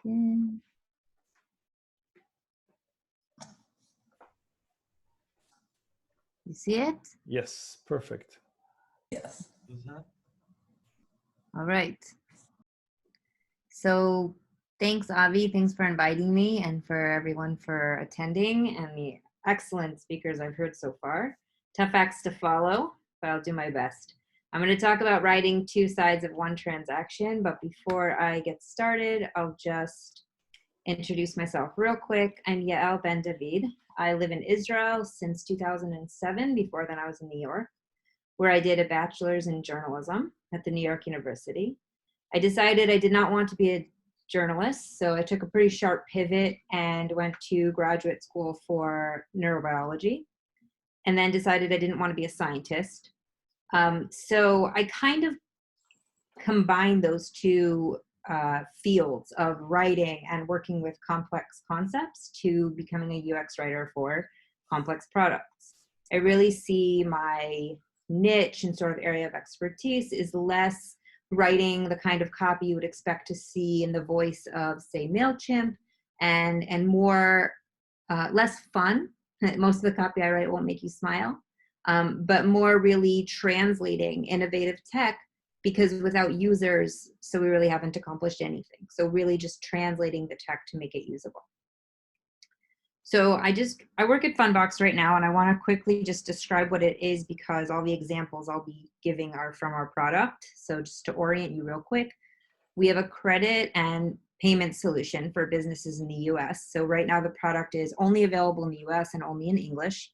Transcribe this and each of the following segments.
second. You see it? Yes, perfect. Yes. All right. So thanks, Avi. Thanks for inviting me and for everyone for attending and the excellent speakers I've heard so far. Tough acts to follow, but I'll do my best. I'm going to talk about writing two sides of one transaction, but before I get started, I'll just introduce myself real quick. I'm Yael Ben-David. I live in Israel since 2007. Before then, I was in New York, where I did a bachelor's in journalism at the New York University. I decided I did not want to be a journalist, so I took a pretty sharp pivot and went to graduate school for neurobiology, and then decided I didn't want to be a scientist. So I kind of combined those two fields of writing and working with complex concepts to becoming a UX writer for complex products. I really see my niche and sort of area of expertise is less writing the kind of copy you would expect to see in the voice of, say, MailChimp, and more, less fun. Most of the copy I write won't make you smile, but more really translating innovative tech, because without users, so we really haven't accomplished anything. So really just translating the tech to make it usable. So I work at Funbox right now, and I want to quickly just describe what it is, because all the examples I'll be giving are from our product. So just to orient you real quick, we have a credit and payment solution for businesses in the US. So right now the product is only available in the US and only in English.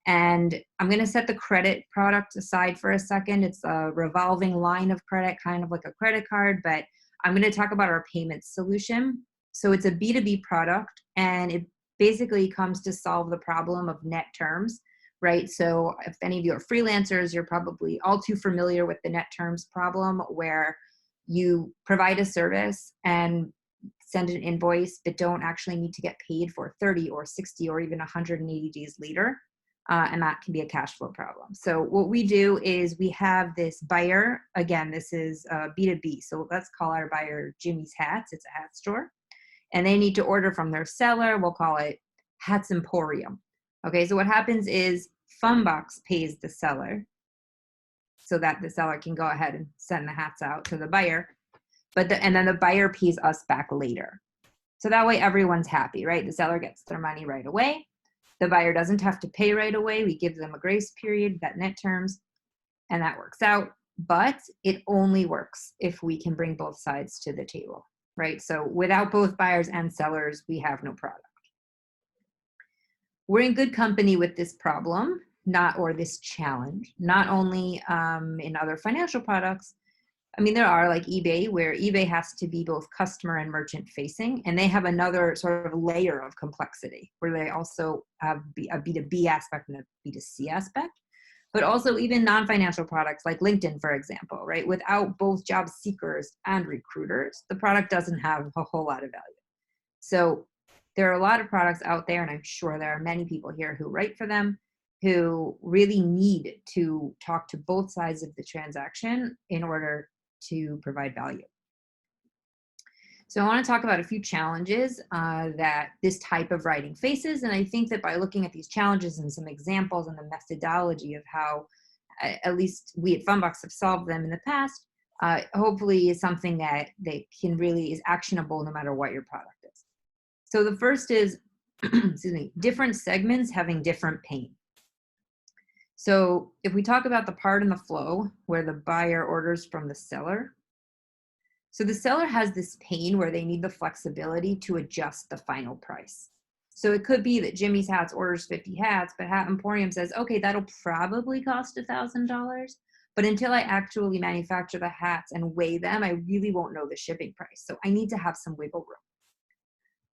And I'm going to set the credit product aside for a second. It's a revolving line of credit, kind of like a credit card, but I'm going to talk about our payment solution. So it's a B2B product, and it basically comes to solve the problem of net terms, right? So if any of you are freelancers, you're probably all too familiar with the net terms problem, where you provide a service and send an invoice, but don't actually need to get paid for 30 or 60 or even 180 days later. And that can be a cash flow problem. So what we do is we have this buyer. Again, this is B2B. So let's call our buyer Jimmy's Hats. It's a hat store. And they need to order from their seller. We'll call it Hats Emporium. Okay, so what happens is Funbox pays the seller so that the seller can go ahead and send the hats out to the buyer. And then the buyer pays us back later. So that way everyone's happy, right? The seller gets their money right away. The buyer doesn't have to pay right away. We give them a grace period, that net terms, and that works out. But it only works if we can bring both sides to the table, right? So without both buyers and sellers, we have no product. We're in good company with this problem, or this challenge, not only in other financial products. I mean, there are like eBay, where eBay has to be both customer and merchant facing, and they have another sort of layer of complexity where they also have a B2B aspect and a B2C aspect, but also even non-financial products like LinkedIn, for example, right? Without both job seekers and recruiters, the product doesn't have a whole lot of value. So there are a lot of products out there, and I'm sure there are many people here who write for them, who really need to talk to both sides of the transaction in order to provide value. So I want to talk about a few challenges that this type of writing faces. And I think that by looking at these challenges and some examples and the methodology of how at least we at Funbox have solved them in the past, hopefully is something that they can really is actionable no matter what your product is. So the first is, excuse me, different segments having different pain. So if we talk about the part in the flow where the buyer orders from the seller, so the seller has this pain where they need the flexibility to adjust the final price. So it could be that Jimmy's Hats orders 50 hats, but Hat Emporium says, okay, that'll probably cost $1,000. But until I actually manufacture the hats and weigh them, I really won't know the shipping price. So I need to have some wiggle room.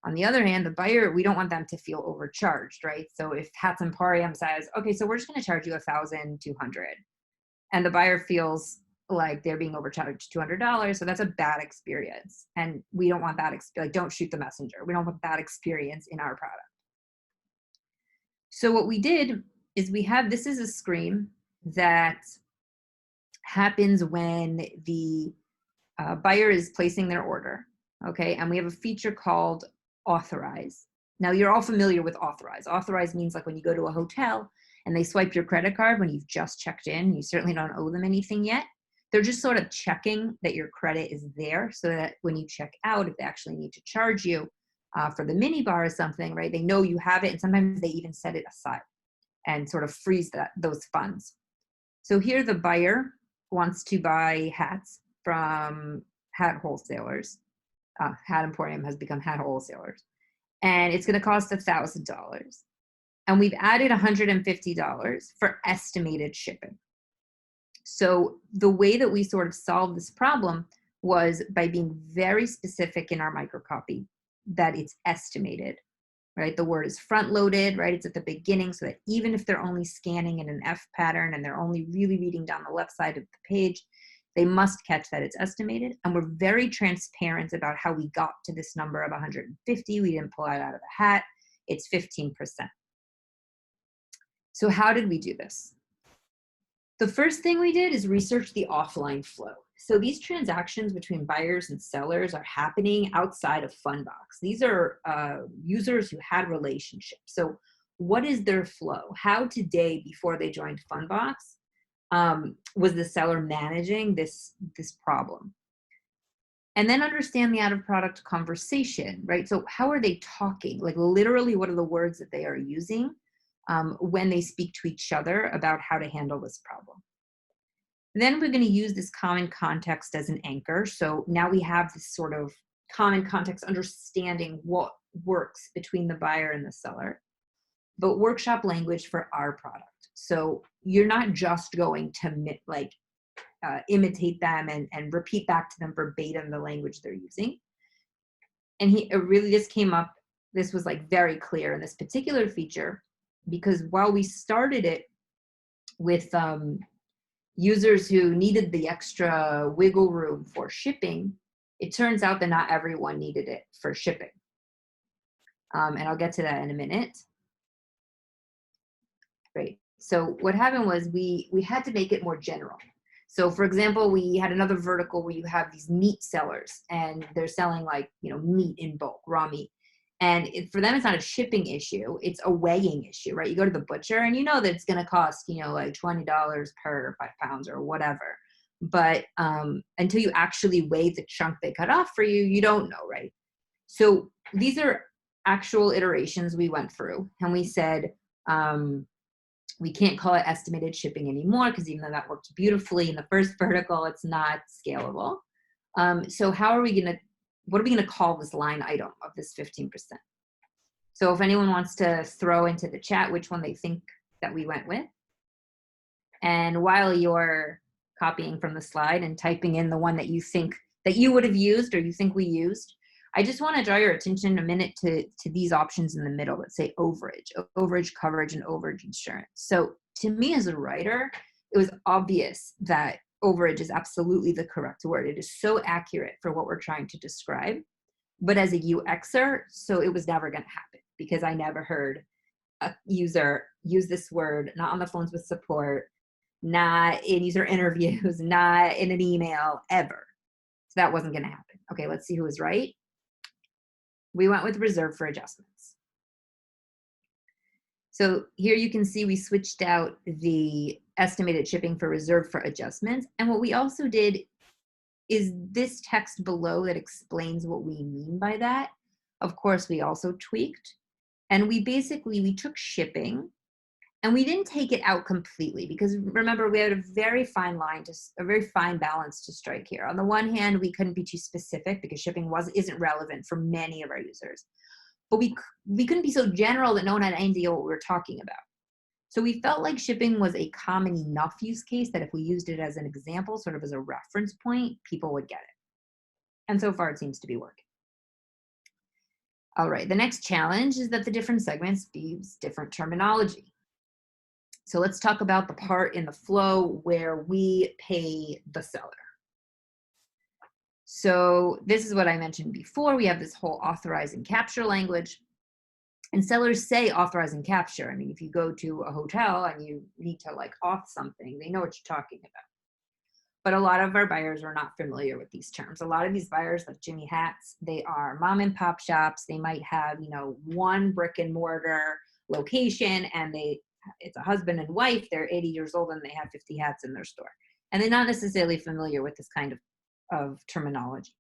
On the other hand, the buyer, we don't want them to feel overcharged, right? So if Hats Emporium says, okay, so we're just going to charge you $1,200, and the buyer feels like they're being overcharged $200, so that's a bad experience. And we don't want that, like, don't shoot the messenger. We don't want that experience in our product. So what we did is this is a screen that happens when the buyer is placing their order. okay? And we have a feature called authorize. Now, you're all familiar with authorize. Authorize means like when you go to a hotel and they swipe your credit card when you've just checked in, you certainly don't owe them anything yet. They're just sort of checking that your credit is there so that when you check out, if they actually need to charge you for the mini bar or something, right, they know you have it, and sometimes they even set it aside and sort of freeze those funds. So here the buyer wants to buy hats from hat wholesalers. Hat Emporium has become hat wholesalers. And it's going to cost $1,000. And we've added $150 for estimated shipping. So the way that we sort of solved this problem was by being very specific in our microcopy that it's estimated, right? The word is front loaded, right? It's at the beginning so that even if they're only scanning in an F pattern and they're only really reading down the left side of the page, they must catch that it's estimated. And we're very transparent about how we got to this number of 150. We didn't pull it out of a hat. It's 15%. So how did we do this? The first thing we did is research the offline flow. So these transactions between buyers and sellers are happening outside of Funbox. These are users who had relationships. So what is their flow? How today, before they joined Funbox, was the seller managing this problem? And then understand the out-of-product conversation, right? So how are they talking? Like literally, what are the words that they are using when they speak to each other about how to handle this problem? Then we're going to use this common context as an anchor. So now we have this sort of common context, understanding what works between the buyer and the seller, but workshop language for our product. So you're not just going to imitate them and repeat back to them verbatim the language they're using. And it really just came up, this was like very clear in this particular feature, because while we started it with users who needed the extra wiggle room for shipping, it turns out that not everyone needed it for shipping. And I'll get to that in a minute. Great. So what happened was we had to make it more general. So for example, we had another vertical where you have these meat sellers and they're selling like, meat in bulk, raw meat. And for them, it's not a shipping issue. It's a weighing issue, right? You go to the butcher and you know that it's going to cost, like $20 per 5 pounds or whatever. But until you actually weigh the chunk they cut off for you, you don't know, right? So these are actual iterations we went through. And we said, we can't call it estimated shipping anymore because even though that worked beautifully in the first vertical, it's not scalable. So what are we going to call this line item of this 15%? So if anyone wants to throw into the chat which one they think that we went with. And while you're copying from the slide and typing in the one that you think that you would have used or you think we used, I just want to draw your attention a minute to these options in the middle that say overage coverage, and overage insurance. So to me as a writer, it was obvious that overage is absolutely the correct word. It is so accurate for what we're trying to describe. But as a UXer, so it was never going to happen because I never heard a user use this word, not on the phones with support, not in user interviews, not in an email, ever. So that wasn't going to happen. Okay, let's see who was right. We went with reserve for adjustments. So here you can see we switched out the estimated shipping for reserve for adjustments. And what we also did is this text below that explains what we mean by that. Of course, we also tweaked. And we took shipping and we didn't take it out completely because remember, we had a very fine balance to strike here. On the one hand, we couldn't be too specific because shipping isn't relevant for many of our users. But we couldn't be so general that no one had any idea what we were talking about. So we felt like shipping was a common enough use case that if we used it as an example, sort of as a reference point, people would get it. And so far it seems to be working. All right, the next challenge is that the different segments use different terminology. So let's talk about the part in the flow where we pay the seller. So this is what I mentioned before. We have this whole authorize and capture language. And sellers say authorize and capture. I mean, if you go to a hotel and you need to auth something, they know what you're talking about. but a lot of our buyers are not familiar with these terms. A lot of these buyers, like Jimmy Hats, they are mom and pop shops. They might have, one brick and mortar location, and it's a husband and wife. They're 80 years old and they have 50 hats in their store. And they're not necessarily familiar with this kind of terminology.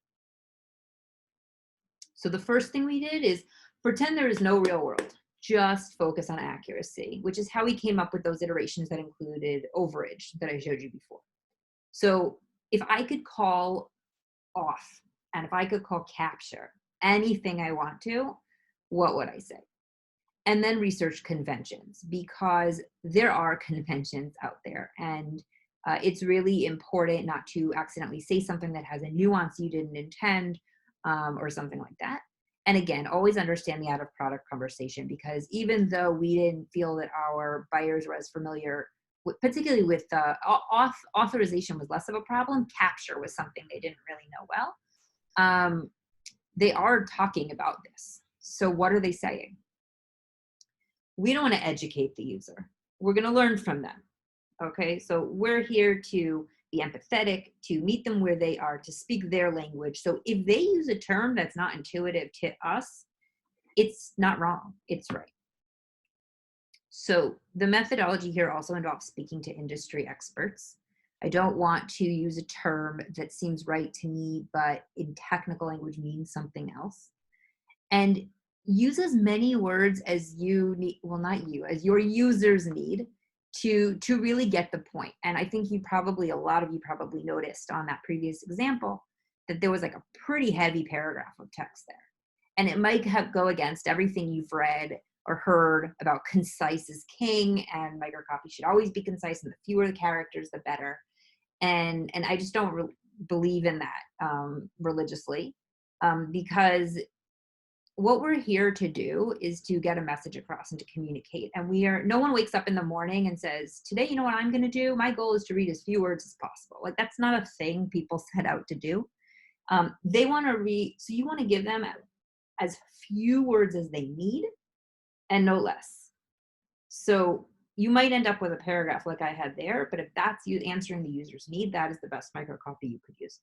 So the first thing we did is pretend there is no real world. Just focus on accuracy, which is how we came up with those iterations that included overage that I showed you before. So if I could call off and if I could call capture anything I want to, what would I say? And then research conventions, because there are conventions out there, and it's really important not to accidentally say something that has a nuance you didn't intend, or something like that. And again, always understand the out of product conversation, because even though we didn't feel that our buyers were as familiar, particularly with authorization was less of a problem, capture was something they didn't really know well. They are talking about this. So what are they saying? We don't want to educate the user. We're going to learn from them. Okay, so we're here to be empathetic, to meet them where they are, to speak their language. So if they use a term that's not intuitive to us, it's not wrong, it's right. So the methodology here also involves speaking to industry experts. I don't want to use a term that seems right to me, but in technical language means something else. And use as many words as you need, well, not you, as your users need to really get the point. And I think a lot of you probably noticed on that previous example that there was like a pretty heavy paragraph of text there. And it might go against everything you've read or heard about concise is king, and microcopy should always be concise, and the fewer the characters, the better. And I just don't believe in that religiously, because what we're here to do is to get a message across and to communicate. And no one wakes up in the morning and says, today, you know what I'm going to do? My goal is to read as few words as possible. Like, that's not a thing people set out to do. They want to read, so you want to give them as few words as they need and no less. So you might end up with a paragraph like I had there, but if that's you answering the user's need, that is the best microcopy you could use.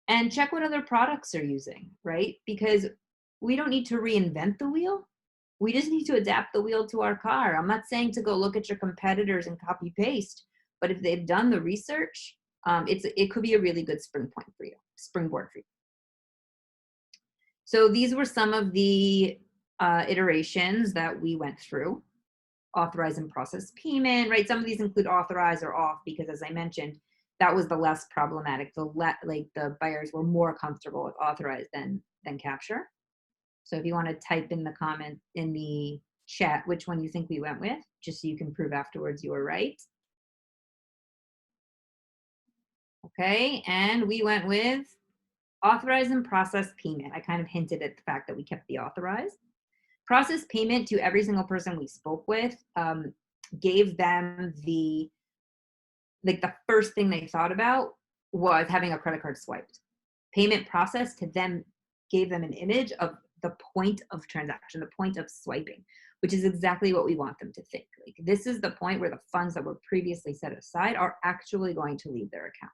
And check what other products are using, right? Because we don't need to reinvent the wheel. We just need to adapt the wheel to our car. I'm not saying to go look at your competitors and copy paste, but if they've done the research, it could be a really good springboard for you. So these were some of the iterations that we went through. Authorize and process payment, right? Some of these include authorize or off, because as I mentioned, that was the less problematic. The buyers were more comfortable with authorize than capture. So if you want to type in the comment in the chat which one you think we went with, just so you can prove afterwards you were right. Okay, and we went with authorize and process payment. I kind of hinted at the fact that we kept the authorized. Process payment to every single person we spoke with, gave them the first thing they thought about was having a credit card swiped. Payment process to them gave them an image of the point of transaction, the point of swiping, which is exactly what we want them to think. Like, this is the point where the funds that were previously set aside are actually going to leave their account.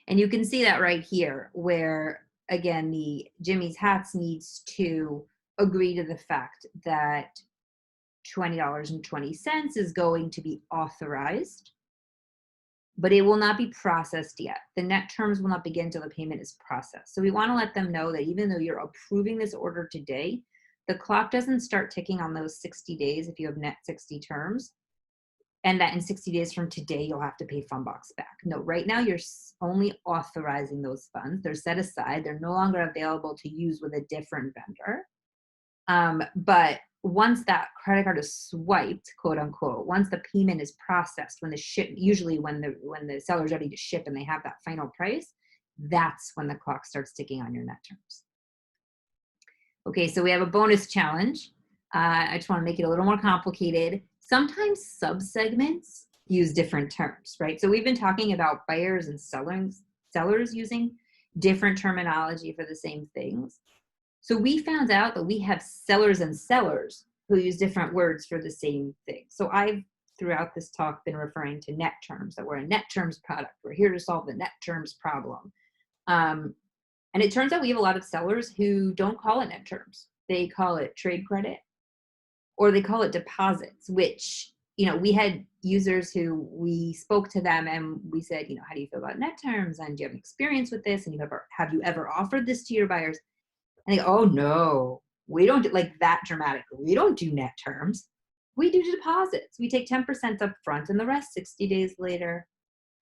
And you can see that right here, where again, the Jimmy's Hats needs to agree to the fact that $20.20 is going to be authorized, but it will not be processed yet. The net terms will not begin until the payment is processed. So we want to let them know that even though you're approving this order today, the clock doesn't start ticking on those 60 days if you have net 60 terms, and that in 60 days from today, you'll have to pay Funbox back. No, right now you're only authorizing those funds. They're set aside. They're no longer available to use with a different vendor. But once that credit card is swiped, quote unquote, once the payment is processed, usually when the seller's ready to ship and they have that final price, that's when the clock starts ticking on your net terms. Okay, so we have a bonus challenge. I just want to make it a little more complicated. Sometimes subsegments use different terms, right? So we've been talking about buyers and sellers using different terminology for the same things. So we found out that we have sellers and sellers who use different words for the same thing. So I've throughout this talk been referring to net terms, that we're a net terms product. We're here to solve the net terms problem. And it turns out we have a lot of sellers who don't call it net terms. They call it trade credit, or they call it deposits, which, we had users who we spoke to them and we said, how do you feel about net terms? And do you have an experience with this? And have you ever offered this to your buyers? And they go, oh no, we don't do like that dramatically. We don't do net terms. We do deposits. We take 10% up front and the rest 60 days later.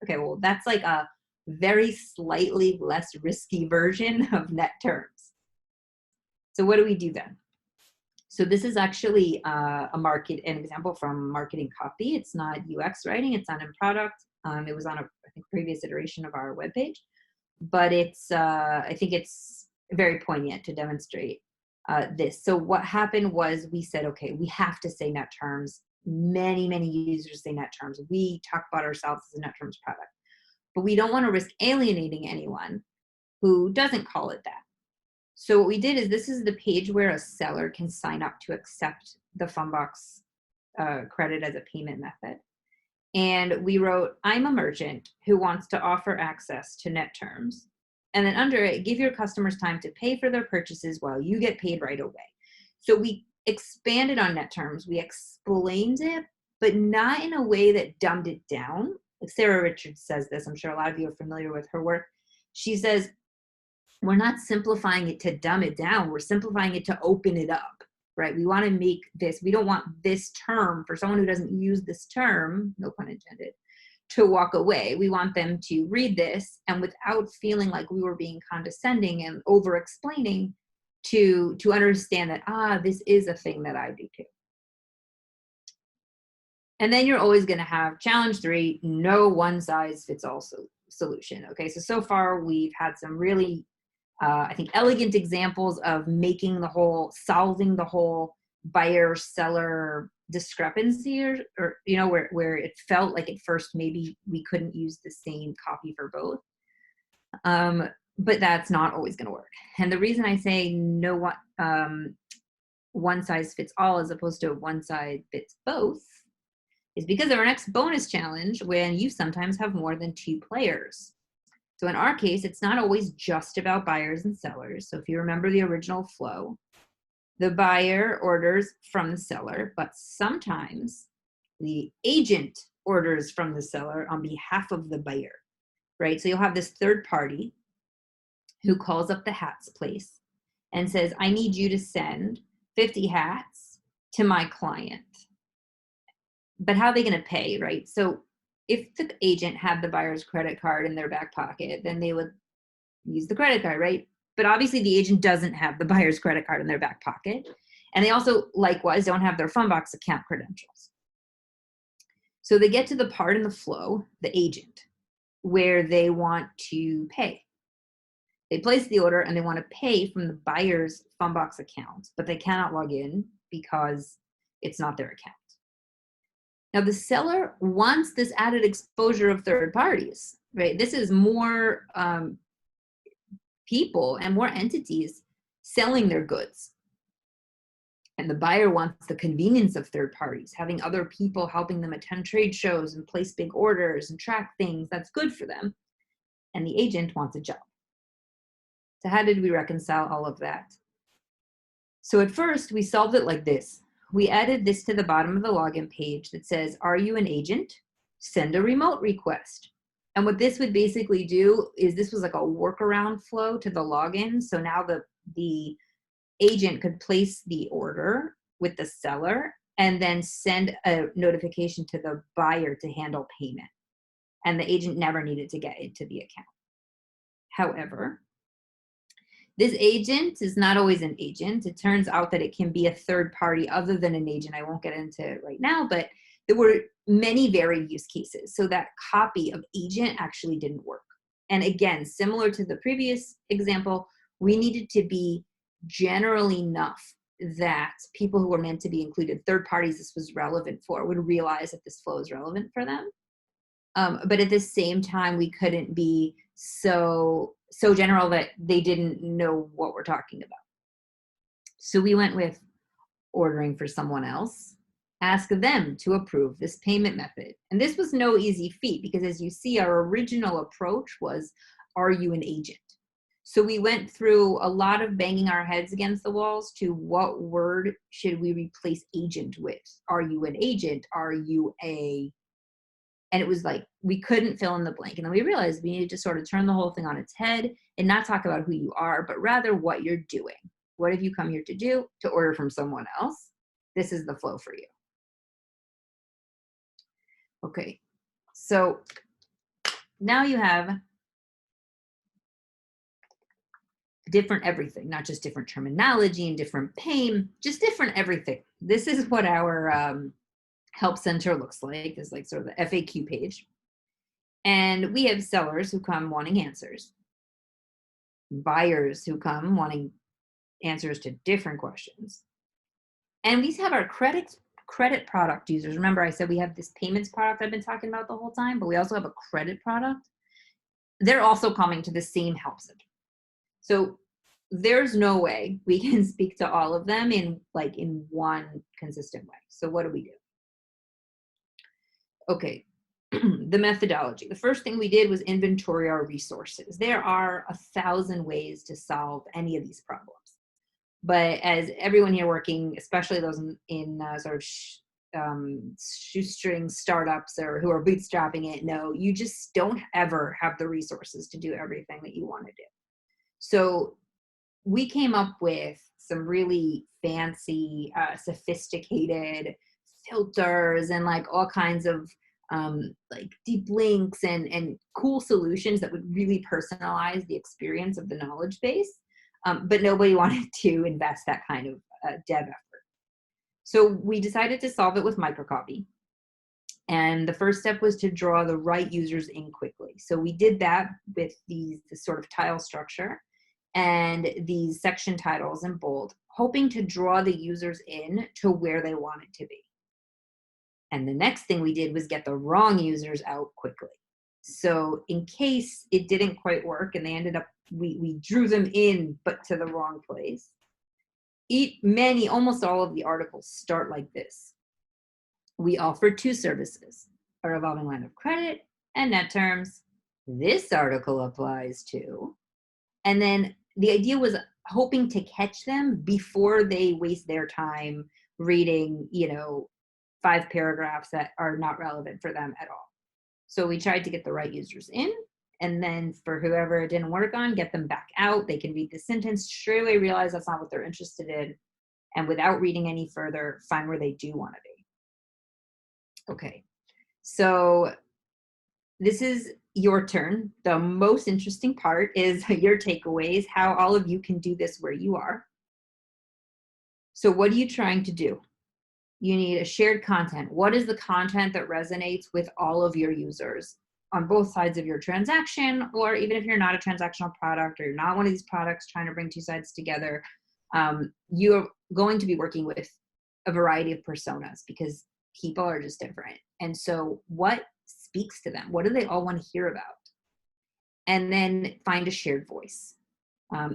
Okay, well, that's like a very slightly less risky version of net terms. So what do we do then? So this is actually an example from marketing copy. It's not UX writing. It's not in product. It was on a previous iteration of our webpage, but I think it's very poignant to demonstrate this. So what happened was we said, okay, we have to say net terms. Many users say net terms. We talk about ourselves as a net terms product, but we don't want to risk alienating anyone who doesn't call it that. So what we did is this is the page where a seller can sign up to accept the Funbox credit as a payment method. And we wrote, I'm a merchant who wants to offer access to net terms. And then under it, give your customers time to pay for their purchases while you get paid right away. So we expanded on net terms. We explained it, but not in a way that dumbed it down. Like Sarah Richards says this. I'm sure a lot of you are familiar with her work. She says, we're not simplifying it to dumb it down. We're simplifying it to open it up, right? We want to make this, we don't want this term for someone who doesn't use this term, no pun intended, to walk away. We want them to read this and without feeling like we were being condescending and over explaining to understand that, this is a thing that I do too. And then you're always going to have challenge 3, no one size fits all solution. Okay, so far we've had some really elegant examples of solving the whole buyer-seller discrepancy, or where it felt like at first maybe we couldn't use the same copy for both. But that's not always going to work. And the reason I say no one size fits all as opposed to one size fits both is because of our next bonus challenge, when you sometimes have more than 2 players. So in our case, it's not always just about buyers and sellers. So if you remember the original flow, the buyer orders from the seller, but sometimes the agent orders from the seller on behalf of the buyer, right? So you'll have this third party who calls up the hats place and says, I need you to send 50 hats to my client. But how are they going to pay, right? So if the agent had the buyer's credit card in their back pocket, then they would use the credit card, right? But obviously the agent doesn't have the buyer's credit card in their back pocket. And they also likewise don't have their Funbox account credentials. So they get to the part in the flow, the agent, where they want to pay. They place the order and they want to pay from the buyer's Funbox account, but they cannot log in because it's not their account. Now, the seller wants this added exposure of third parties, right? This is more people and more entities selling their goods. And the buyer wants the convenience of third parties, having other people helping them attend trade shows and place big orders and track things. That's good for them. And the agent wants a job. So how did we reconcile all of that? So at first, we solved it like this. We added this to the bottom of the login page that says, are you an agent? Send a remote request. And what this would basically do is this was like a workaround flow to the login. So now the agent could place the order with the seller and then send a notification to the buyer to handle payment. And the agent never needed to get into the account. However, this agent is not always an agent. It turns out that it can be a third party other than an agent. I won't get into it right now, but there were many varied use cases. So that copy of agent actually didn't work. And again, similar to the previous example, we needed to be general enough that people who were meant to be included, third parties this was relevant for, would realize that this flow is relevant for them. But at the same time, we couldn't be so general that they didn't know what we're talking about. So we went with ordering for someone else, Ask them to approve this payment method. And this was no easy feat because, as you see, our original approach was, are you an agent? So we went through a lot of banging our heads against the walls to what word should we replace agent with? Are you an agent? Are you a... And it was like, we couldn't fill in the blank. And then we realized we needed to sort of turn the whole thing on its head and not talk about who you are, but rather what you're doing. What have you come here to do? To order from someone else? This is the flow for you. Okay, so now you have different everything, not just different terminology and different pain, just different everything. This is what our help center looks like. It's like sort of the FAQ page. And we have sellers who come wanting answers, buyers who come wanting answers to different questions. And we have our credit product users. Remember, I said we have this payments product I've been talking about the whole time, but we also have a credit product. They're also coming to the same help center. So there's no way we can speak to all of them in one consistent way. So what do we do? Okay, the methodology. The first thing we did was inventory our resources. There are 1,000 ways to solve any of these problems. But as everyone here working, especially those in sort of shoestring startups or who are bootstrapping it, know you just don't ever have the resources to do everything that you want to do. So we came up with some really fancy, sophisticated filters and like all kinds of like deep links and cool solutions that would really personalize the experience of the knowledge base. But nobody wanted to invest that kind of dev effort. So we decided to solve it with microcopy. And the first step was to draw the right users in quickly. So we did that with this sort of tile structure and these section titles in bold, hoping to draw the users in to where they wanted to be. And the next thing we did was get the wrong users out quickly. So in case it didn't quite work and they ended up, we drew them in, but to the wrong place. Almost all of the articles start like this. We offer 2 services, a revolving line of credit and net terms. This article applies to. And then the idea was hoping to catch them before they waste their time reading, 5 paragraphs that are not relevant for them at all. So we tried to get the right users in, and then for whoever it didn't work on, get them back out. They can read the sentence, straight away realize that's not what they're interested in, and without reading any further, find where they do want to be. Okay, so this is your turn. The most interesting part is your takeaways, how all of you can do this where you are. So what are you trying to do? You need a shared content. What is the content that resonates with all of your users on both sides of your transaction, or even if you're not a transactional product or you're not one of these products trying to bring 2 sides together, you're going to be working with a variety of personas because people are just different. And so what speaks to them? What do they all want to hear about? And then find a shared voice.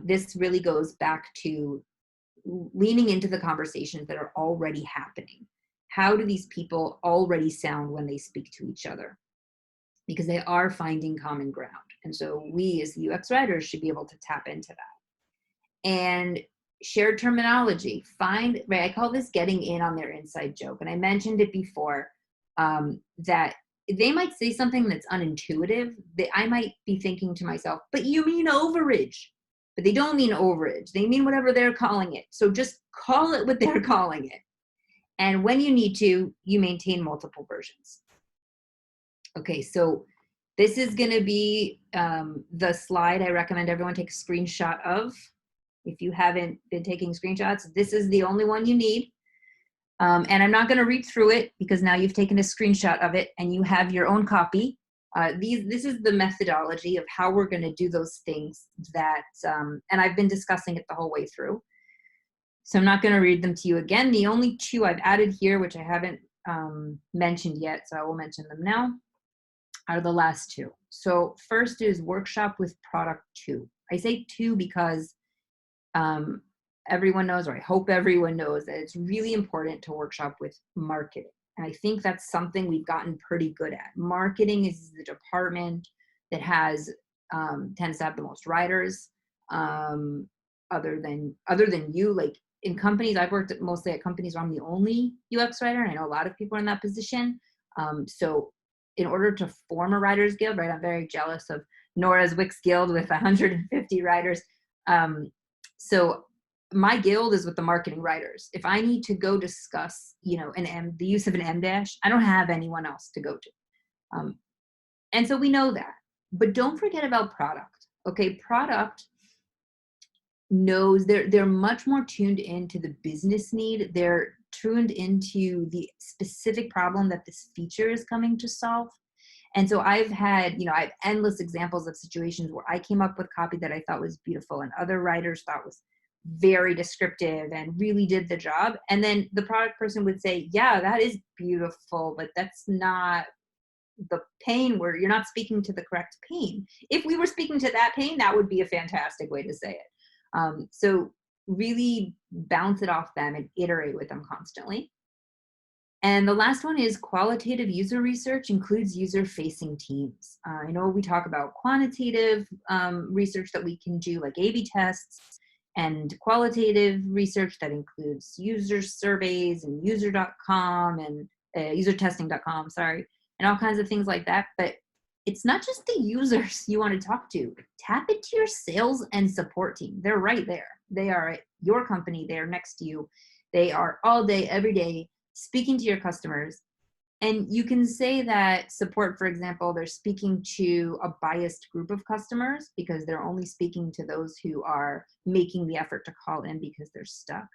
This really goes back to leaning into the conversations that are already happening. How do these people already sound when they speak to each other? Because they are finding common ground. And so we as the UX writers should be able to tap into that. And shared terminology. I call this getting in on their inside joke. And I mentioned it before, that they might say something that's unintuitive that I might be thinking to myself, but you mean overage. But they don't mean overage. They mean whatever they're calling it. So just call it what they're calling it. And when you need to, you maintain multiple versions. Okay, so this is going to be the slide I recommend everyone take a screenshot of. If you haven't been taking screenshots, this is the only one you need. And I'm not going to read through it because now you've taken a screenshot of it and you have your own copy. This is the methodology of how we're going to do those things that, and I've been discussing it the whole way through. So I'm not going to read them to you again. The only 2 I've added here, which I haven't mentioned yet, so I will mention them now, are the last 2. So first is workshop with product 2. I say 2 because everyone knows, or I hope everyone knows, that it's really important to workshop with marketing. And I think that's something we've gotten pretty good at. Marketing is the department that tends to have the most writers, other than you. Like in companies, I've worked mostly at companies where I'm the only UX writer, and I know a lot of people are in that position. So in order to form a writers guild, right, I'm very jealous of Nora's Wix guild with 150 writers. So my guild is with the marketing writers. If I need to go discuss, the use of an M dash, I don't have anyone else to go to. And so we know that, but don't forget about product. Okay, product knows they're much more tuned into the business need. They're tuned into the specific problem that this feature is coming to solve. And so I have endless examples of situations where I came up with copy that I thought was beautiful and other writers thought was very descriptive and really did the job. And then the product person would say, yeah, that is beautiful, but that's not the pain, where you're not speaking to the correct pain. If we were speaking to that pain, that would be a fantastic way to say it. So really bounce it off them and iterate with them constantly. And the last one is qualitative user research includes user-facing teams. I know we talk about quantitative research that we can do, like A/B tests, and qualitative research that includes user surveys and user.com and usertesting.com, and all kinds of things like that. But it's not just the users you want to talk to. Tap into your sales and support team. They're right there. They are at your company. They are next to you. They are all day, every day, speaking to your customers. And you can say that support, for example, they're speaking to a biased group of customers because they're only speaking to those who are making the effort to call in because they're stuck.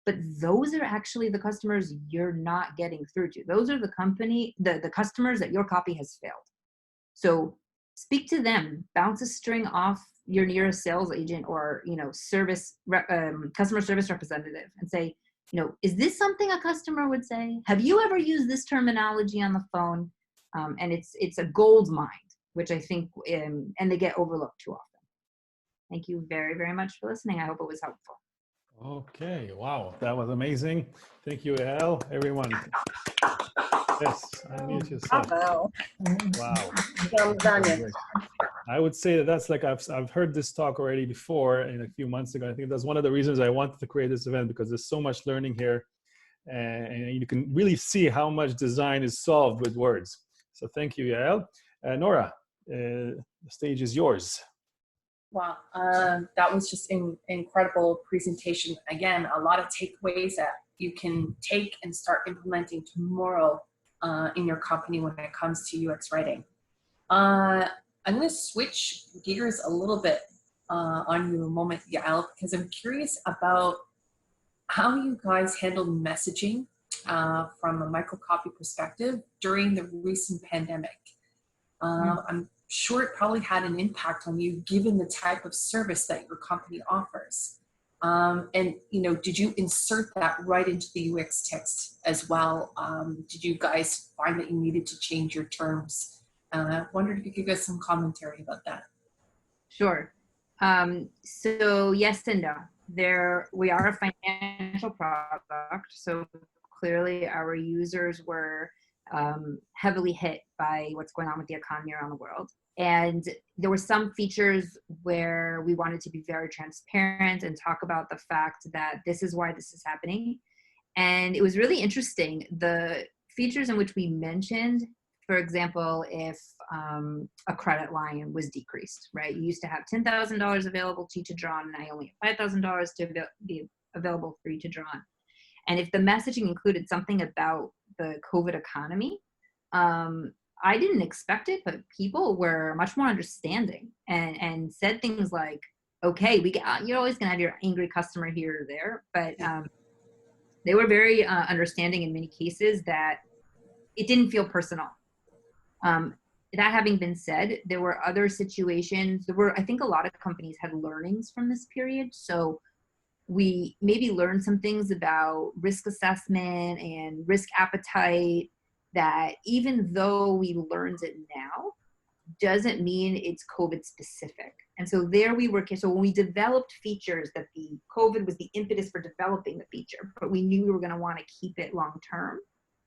But those are actually the customers you're not getting through to. Those are the customers that your copy has failed. So speak to them, bounce a string off your nearest sales agent or, customer service representative and say, is this something a customer would say? Have you ever used this terminology on the phone? And it's a gold mine, which I think, and they get overlooked too often. Thank you very, very much for listening. I hope it was helpful. Okay, wow, that was amazing. Thank you, Yael. Everyone. Yes, unmute yourself. Bravo. Wow. Well done. I would say that's like I've heard this talk already before in a few months ago. I think that's one of the reasons I wanted to create this event, because there's so much learning here, and you can really see how much design is solved with words. So thank you, Yael. Nora, the stage is yours. Wow, that was just an incredible presentation. Again, a lot of takeaways that you can take and start implementing tomorrow in your company when it comes to UX writing. I'm going to switch gears a little bit on you a moment, Yael, because I'm curious about how you guys handle messaging from a microcopy perspective during the recent pandemic. I'm sure it probably had an impact on you given the type of service that your company offers. And, did you insert that right into the UX text as well? Did you guys find that you needed to change your terms? I wondered if you could give us some commentary about that. Sure. So yes and no. We are a financial product, so clearly our users were heavily hit by what's going on with the economy around the world. And there were some features where we wanted to be very transparent and talk about the fact that this is why this is happening. And it was really interesting. The features in which we mentioned, for example, if a credit line was decreased, right? You used to have $10,000 available to you to draw on, and I only have $5,000 to be available for you to draw on. And if the messaging included something about the COVID economy, I didn't expect it, but people were much more understanding and said things like, okay, you're always gonna have your angry customer here or there, but they were very understanding in many cases that it didn't feel personal. That having been said, there were other situations. I think a lot of companies had learnings from this period. So we maybe learned some things about risk assessment and risk appetite that even though we learned it now, doesn't mean it's COVID specific. And so there we were. So when we developed features, that the COVID was the impetus for developing the feature, but we knew we were going to want to keep it long term.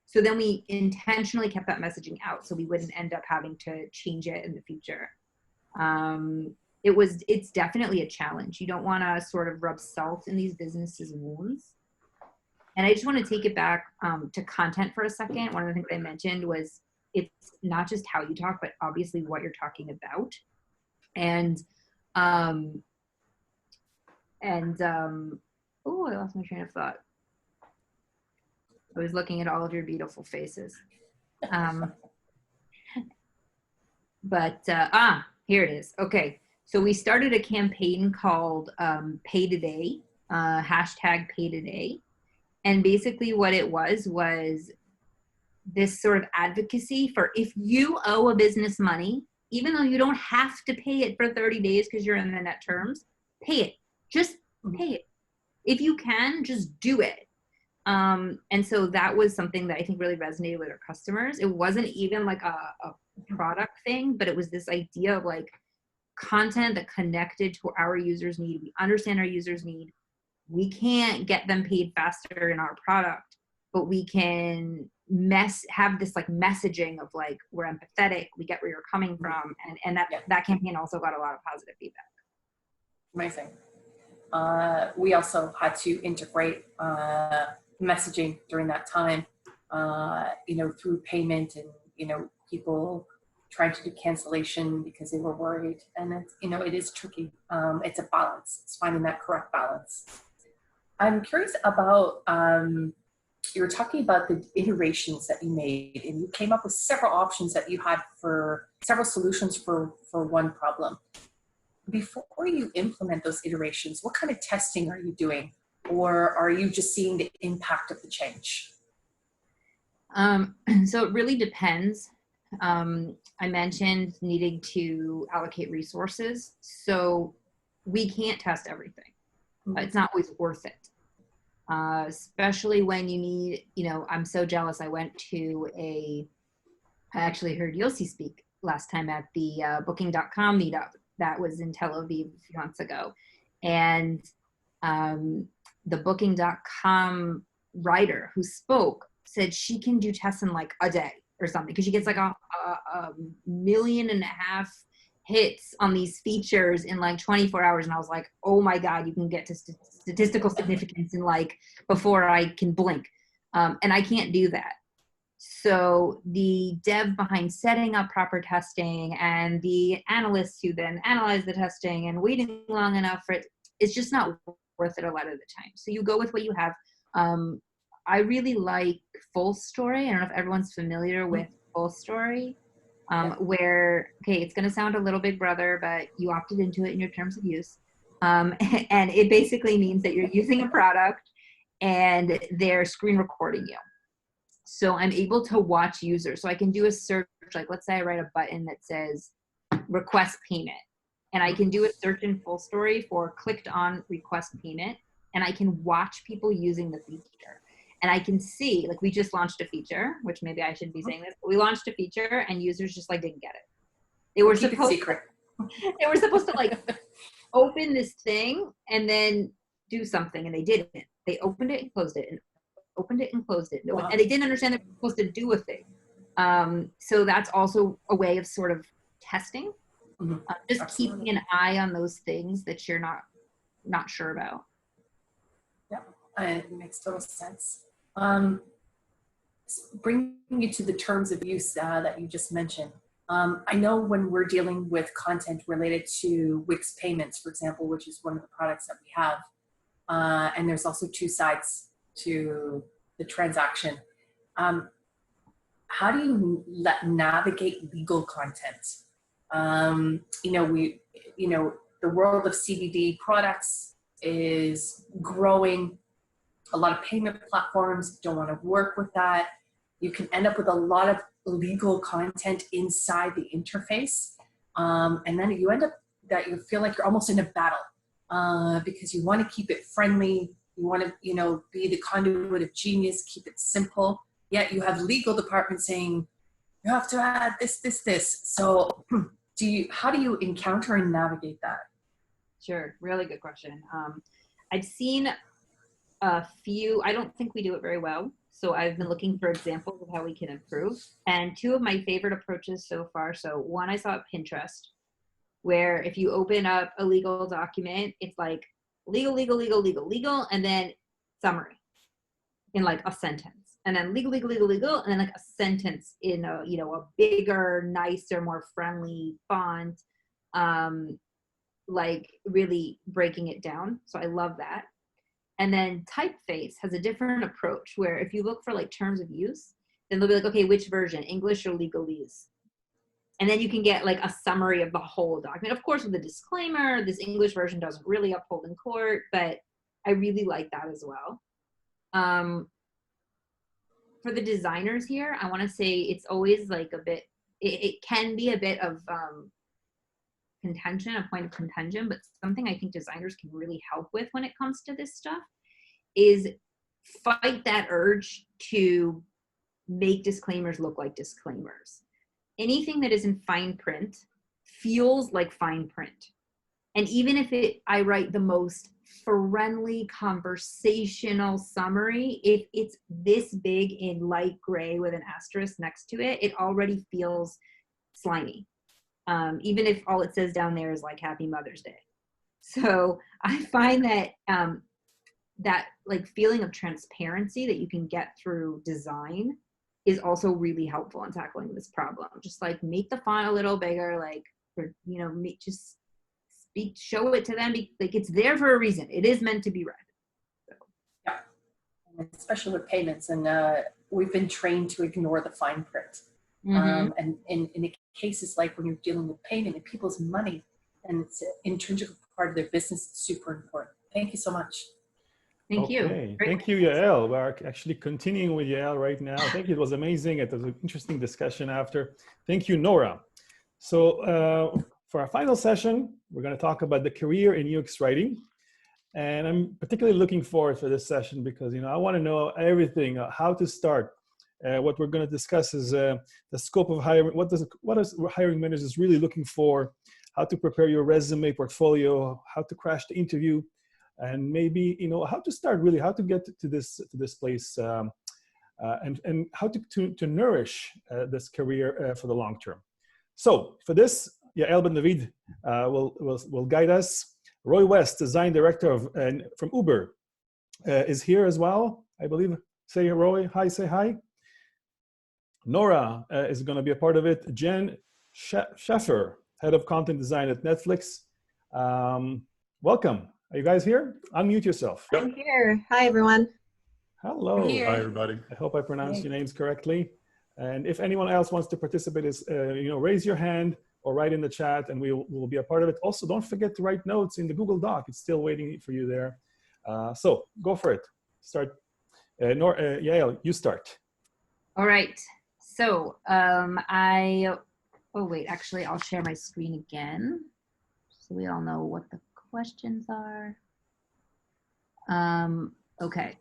So then we intentionally kept that messaging out so we wouldn't end up having to change it in the future. It's definitely a challenge. You don't want to sort of rub salt in these businesses' wounds. And I just want to take it back to content for a second. One of the things I mentioned was it's not just how you talk, but obviously what you're talking about. And oh, I lost my train of thought. I was looking at all of your beautiful faces. Here it is. Okay. So we started a campaign called Pay Today, hashtag Pay Today. And basically what it was this sort of advocacy for, if you owe a business money, even though you don't have to pay it for 30 days because you're in the net terms, pay it. Just pay it. If you can, just do it. And so that was something that I think really resonated with our customers. It wasn't even like a product thing, but it was this idea of like content that connected to our users' need. We understand our users' need. We can't get them paid faster in our product, but we can have this like messaging of like, we're empathetic, we get where you're coming from. And that campaign also got a lot of positive feedback. Amazing. We also had to integrate messaging during that time, through payment and, people trying to do cancellation because they were worried. And it's, it is tricky. It's a balance. It's finding that correct balance. I'm curious about, you were talking about the iterations that you made, and you came up with several options that you had for several solutions for one problem. Before you implement those iterations, what kind of testing are you doing? Or are you just seeing the impact of the change? So it really depends. I mentioned needing to allocate resources. So we can't test everything. It's not always worth it. Especially when you need, I'm so jealous. I went to I actually heard Yossi speak last time at the Booking.com meetup that was in Tel Aviv a few months ago. And the Booking.com writer who spoke said she can do tests in like a day or something, because she gets like a 1.5 million hits on these features in like 24 hours. And I was like, oh my God, you can get to statistical significance in like before I can blink. And I can't do that. So the dev behind setting up proper testing and the analysts who then analyze the testing and waiting long enough for it, it's just not worth it a lot of the time. So you go with what you have. I really like Full Story. I don't know if everyone's familiar with Full Story, where, okay, it's going to sound a little Big Brother, but you opted into it in your terms of use. And it basically means that you're using a product and they're screen recording you. So I'm able to watch users. So I can do a search, like let's say I write a button that says request payment. And I can do a search in Full Story for clicked on request payment. And I can watch people using the feature. And I can see, like we just launched a feature, which maybe I shouldn't be saying this, but we launched a feature and users just like didn't get it. They were supposed to like open this thing and then do something, and they didn't. They opened it and closed it and opened it and closed it. Wow. And they didn't understand they were supposed to do a thing. So that's also a way of sort of testing. Just Absolutely. Keeping an eye on those things that you're not sure about. Yeah, it makes total sense. Bringing you to the terms of use that you just mentioned. I know when we're dealing with content related to Wix payments, for example, which is one of the products that we have, and there's also two sides to the transaction. How do you navigate legal content? The world of CBD products is growing. A lot of payment platforms don't want to work with that. You can end up with a lot of legal content inside the interface. And then you end up that you feel like you're almost in a battle because you want to keep it friendly. You want to, be the conduit of genius, keep it simple. Yet you have legal departments saying, you have to add this. So how do you encounter and navigate that? Sure, really good question. I've seen a few, I don't think we do it very well. So I've been looking for examples of how we can improve. And two of my favorite approaches so far. So one I saw at Pinterest, where if you open up a legal document, it's like legal, legal, legal, legal, legal, and then summary in like a sentence. And then legal, legal, legal, legal, and then like a sentence in a, you know, a bigger, nicer, more friendly font, like really breaking it down. So I love that. And then typeface has a different approach where if you look for like terms of use, then they'll be like, okay, which version, English or legalese? And then you can get like a summary of the whole document. Of course, with a disclaimer, this English version doesn't really uphold in court, but I really like that as well. For the designers here, I want to say it's always like a bit, it can be a bit of contention, a point of contention, but something I think designers can really help with when it comes to this stuff is fight that urge to make disclaimers look like disclaimers. Anything that is in fine print feels like fine print. And even if I write the most friendly conversational summary, if it's this big in light gray with an asterisk next to it, it already feels slimy. Even if all it says down there is like Happy Mother's Day. So I find that that like feeling of transparency that you can get through design is also really helpful in tackling this problem. Just like make the font a little bigger, like, or, you know, just show it to them. Like it's there for a reason. It is meant to be read. So. Yeah, especially with payments, and we've been trained to ignore the fine print. And in cases like when you're dealing with payment and people's money, and it's an intrinsic part of their business, it's super important. Thank you so much. Thank you. Thank you, Yael. We're actually continuing with Yael right now. I think it was amazing. It was an interesting discussion after. Thank you, Nora. So for our final session, we're going to talk about the career in UX writing. And I'm particularly looking forward for this session because, you know, I want to know everything, how to start. What we're going to discuss is the scope of hiring. What is hiring managers really looking for? How to prepare your resume, portfolio, how to crash the interview, and maybe, you know, how to start really, how to get to this place, and how to nourish this career for the long term. So for this, Yael Ben-David will guide us. Roy West, design director from Uber, is here as well, I believe. Say Roy, hi, say hi. Nora is going to be a part of it. Jen Schaffer, head of content design at Netflix. Welcome. Are you guys here? Unmute yourself. I'm here. Hi, everyone. Hello. Hi, everybody. I hope I pronounced your names correctly. And if anyone else wants to participate, you know, raise your hand or write in the chat, and we'll be a part of it. Also, don't forget to write notes in the Google Doc. It's still waiting for you there. So go for it. Start. Yael, you start. All right. So oh wait, actually I'll share my screen again so we all know what the questions are. Okay,